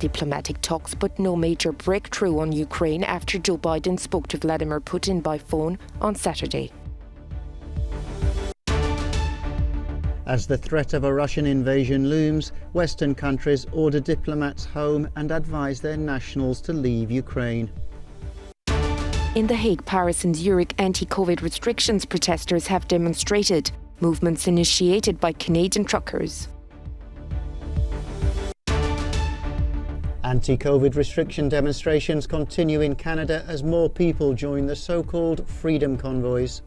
diplomatic talks, but no major breakthrough on Ukraine after Joe Biden spoke to Vladimir Putin by phone on Saturday. As the threat of a Russian invasion looms, Western countries order diplomats home and advise their nationals to leave Ukraine. In The Hague, Paris and Zurich, anti-COVID restrictions protesters have demonstrated, movements initiated by Canadian truckers. Anti-COVID restriction demonstrations continue in Canada as more people join the so-called Freedom Convoys.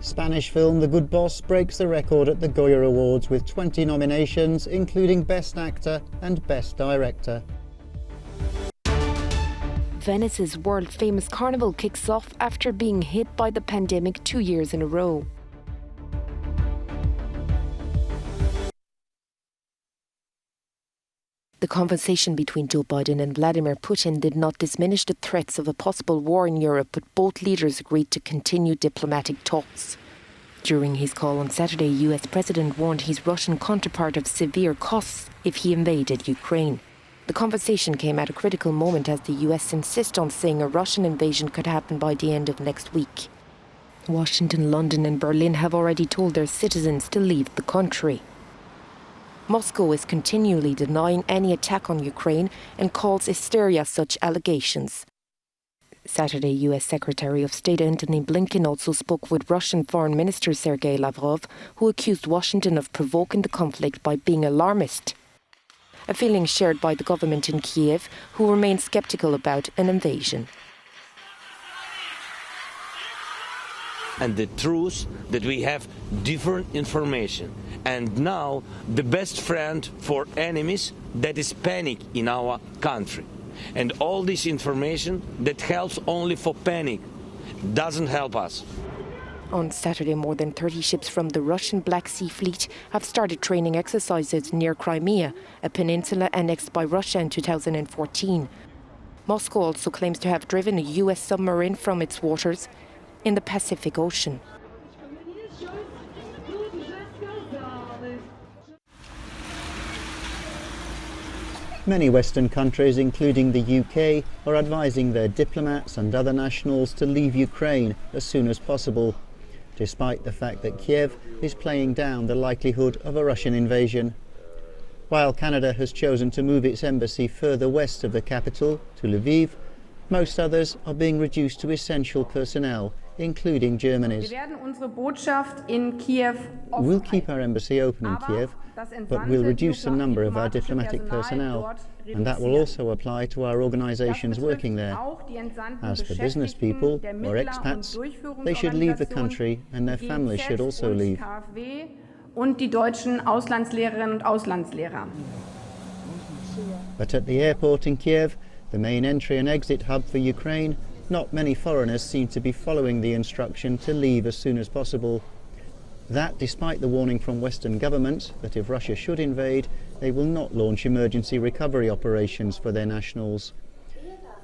Spanish film The Good Boss breaks the record at the Goya Awards with 20 nominations, including Best Actor and Best Director. Venice's world-famous carnival kicks off after being hit by the pandemic 2 years in a row. The conversation between Joe Biden and Vladimir Putin did not diminish the threats of a possible war in Europe, but both leaders agreed to continue diplomatic talks. During his call on Saturday, US President warned his Russian counterpart of severe costs if he invaded Ukraine. The conversation came at a critical moment as the US insists on saying a Russian invasion could happen by the end of next week. Washington, London and Berlin have already told their citizens to leave the country. Moscow is continually denying any attack on Ukraine and calls hysteria such allegations. Saturday, US Secretary of State Antony Blinken also spoke with Russian Foreign Minister Sergei Lavrov, who accused Washington of provoking the conflict by being alarmist. A feeling shared by the government in Kiev, who remain sceptical about an invasion. And the truth that we have different information. And now the best friend for enemies, that is panic in our country. And all this information that helps only for panic doesn't help us. On Saturday, more than 30 ships from the Russian Black Sea Fleet have started training exercises near Crimea, a peninsula annexed by Russia in 2014. Moscow also claims to have driven a US submarine from its waters in the Pacific Ocean. Many Western countries, including the UK, are advising their diplomats and other nationals to leave Ukraine as soon as possible, despite the fact that Kiev is playing down the likelihood of a Russian invasion. While Canada has chosen to move its embassy further west of the capital, to Lviv, most others are being reduced to essential personnel, including Germany's. We'll keep our embassy open in Kiev, but we'll reduce the number of our diplomatic personnel, and that will also apply to our organisations working there. As for business people or expats, they should leave the country and their families should also leave. But at the airport in Kiev, the main entry and exit hub for Ukraine, not many foreigners seem to be following the instruction to leave as soon as possible. That despite the warning from Western governments that if Russia should invade, they will not launch emergency recovery operations for their nationals.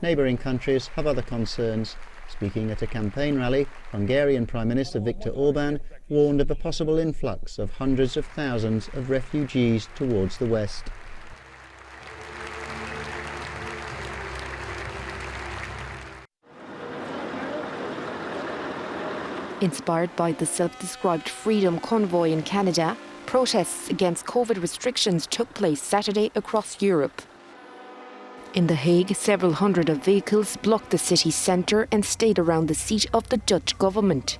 Neighbouring countries have other concerns. Speaking at a campaign rally, Hungarian Prime Minister Viktor Orban warned of a possible influx of hundreds of thousands of refugees towards the west. Inspired by the self-described Freedom Convoy in Canada, protests against COVID restrictions took place Saturday across Europe. In The Hague, several hundred of vehicles blocked the city centre and stayed around the seat of the Dutch government.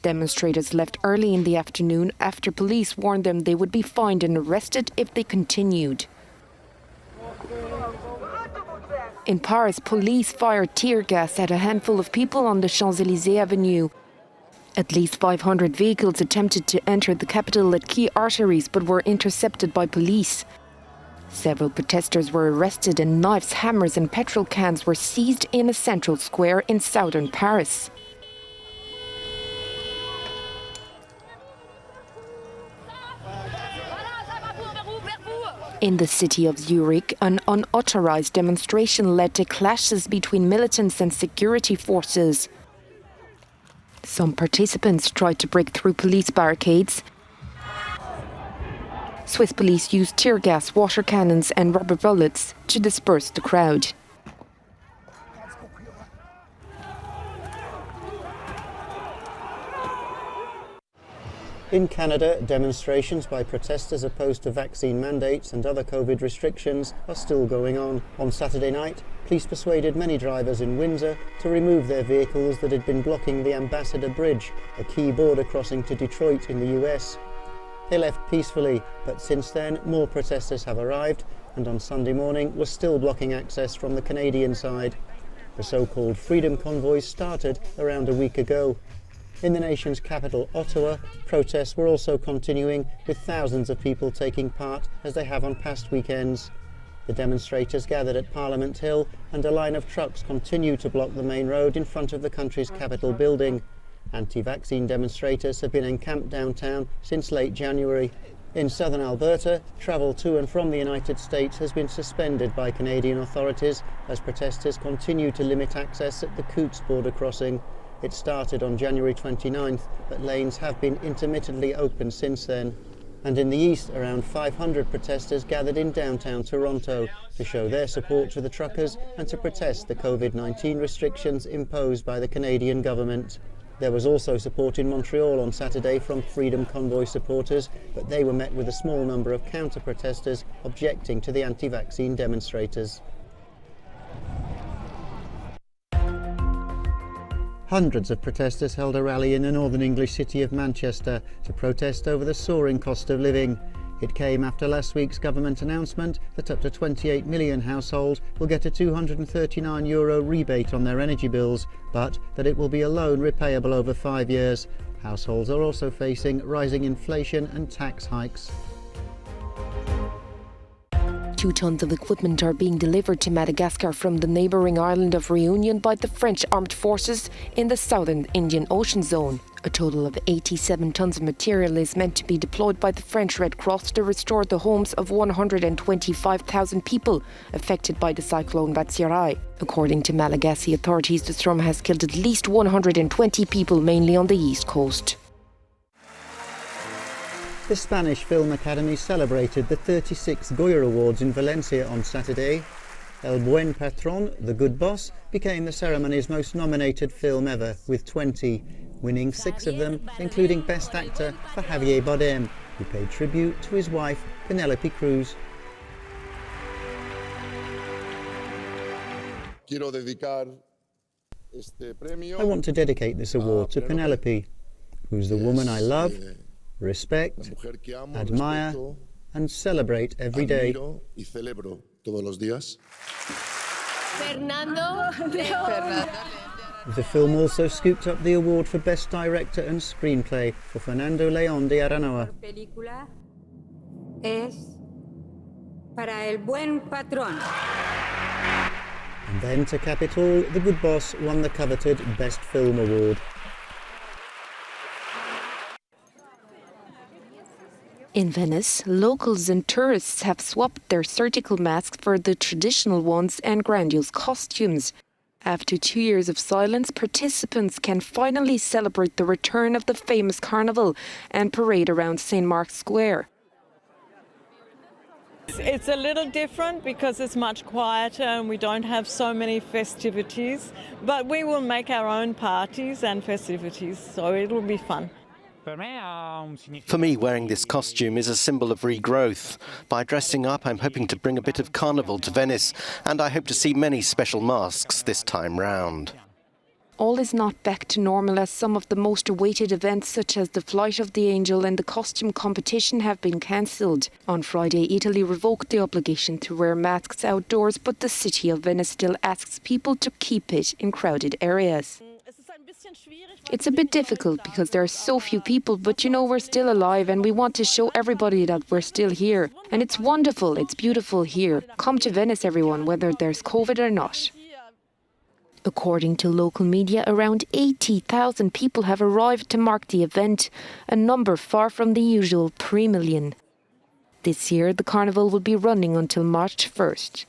Demonstrators left early in the afternoon after police warned them they would be fined and arrested if they continued. In Paris, police fired tear gas at a handful of people on the Champs-Élysées Avenue. At least 500 vehicles attempted to enter the capital at key arteries but were intercepted by police. Several protesters were arrested and knives, hammers and petrol cans were seized in a central square in southern Paris. In the city of Zurich, an unauthorized demonstration led to clashes between militants and security forces. Some participants tried to break through police barricades. Swiss police used tear gas, water cannons and rubber bullets to disperse the crowd. In Canada, demonstrations by protesters opposed to vaccine mandates and other COVID restrictions are still going on. On Saturday night, police persuaded many drivers in Windsor to remove their vehicles that had been blocking the Ambassador Bridge, a key border crossing to Detroit in the US. They left peacefully, but since then more protesters have arrived and on Sunday morning were still blocking access from the Canadian side. The so-called Freedom Convoys started around a week ago. In the nation's capital, Ottawa, protests were also continuing, with thousands of people taking part as they have on past weekends. The demonstrators gathered at Parliament Hill and a line of trucks continue to block the main road in front of the country's Capitol building. Anti-vaccine demonstrators have been encamped downtown since late January. In southern Alberta, travel to and from the United States has been suspended by Canadian authorities as protesters continue to limit access at the Coutts border crossing. It started on January 29th, but lanes have been intermittently open since then. And in the east, around 500 protesters gathered in downtown Toronto to show their support to the truckers and to protest the COVID-19 restrictions imposed by the Canadian government. There was also support in Montreal on Saturday from Freedom Convoy supporters, but they were met with a small number of counter-protesters objecting to the anti-vaccine demonstrators. Hundreds of protesters held a rally in the northern English city of Manchester to protest over the soaring cost of living. It came after last week's government announcement that up to 28 million households will get a €239 rebate on their energy bills, but that it will be a loan repayable over 5 years. Households are also facing rising inflation and tax hikes. 2 tons of equipment are being delivered to Madagascar from the neighbouring island of Reunion by the French armed forces in the southern Indian Ocean zone. A total of 87 tons of material is meant to be deployed by the French Red Cross to restore the homes of 125,000 people affected by the cyclone Vatsirai. According to Malagasy authorities, the storm has killed at least 120 people, mainly on the east coast. The Spanish Film Academy celebrated the 36 Goya Awards in Valencia on Saturday. El Buen Patrón, The Good Boss, became the ceremony's most nominated film ever, with 20, winning 6 of them, including Best Actor for Javier Bardem, who paid tribute to his wife, Penelope Cruz. I want to dedicate this award to Penelope, who's the woman I love, respect, admire and celebrate every day. The film also scooped up the award for Best Director and Screenplay for Fernando León de Aranoa. And then to cap it all, The Good Boss won the coveted Best Film Award. In Venice, locals and tourists have swapped their surgical masks for the traditional ones and grandiose costumes. After 2 years of silence, participants can finally celebrate the return of the famous carnival and parade around St. Mark's Square. It's a little different because it's much quieter and we don't have so many festivities, but we will make our own parties and festivities, so it will be fun. For me, wearing this costume is a symbol of regrowth. By dressing up, I'm hoping to bring a bit of carnival to Venice, and I hope to see many special masks this time round. All is not back to normal, as some of the most awaited events, such as the Flight of the Angel and the costume competition, have been cancelled. On Friday, Italy revoked the obligation to wear masks outdoors, but the city of Venice still asks people to keep it in crowded areas. It's a bit difficult because there are so few people, but we're still alive and we want to show everybody that we're still here. And it's wonderful, it's beautiful here. Come to Venice, everyone, whether there's COVID or not. According to local media, around 80,000 people have arrived to mark the event, a number far from the usual 3 million. This year, the carnival will be running until March 1st.